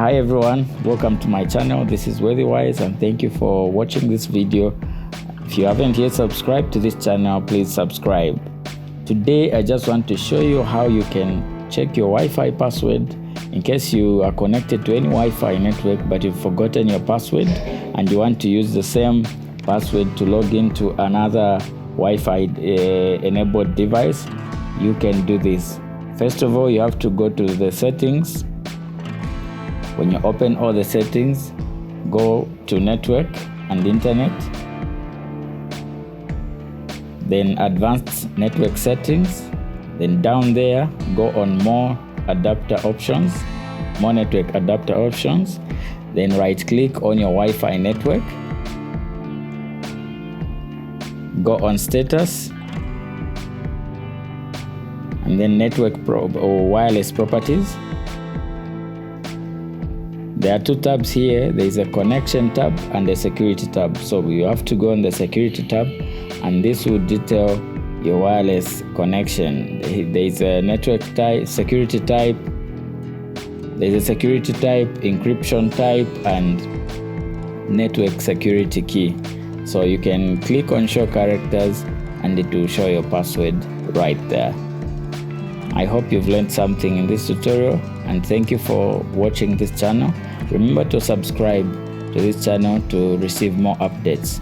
Hi everyone, welcome to my channel. This is WorthyWize and thank you for watching this video. If you haven't yet subscribed to this channel, please subscribe. Today I just want to show you how you can check your Wi-Fi password in case you are connected to any Wi-Fi network but you've forgotten your password and you want to use the same password to log into another Wi-Fi enabled device. You can do this. First of all, you have to go to the settings. When you open all the settings, go to network and internet, then advanced network settings, then down there go on more adapter options, more network adapter options, then right click on your Wi-Fi network, go on status, and then network or wireless properties. There are two tabs here. There is a connection tab and a security tab. So you have to go on the security tab and this will detail your wireless connection. There is a network type, security type, there is a security type, encryption type, and network security key. So you can click on show characters and it will show your password right there. I hope you've learned something in this tutorial and thank you for watching this channel. Remember to subscribe to this channel to receive more updates.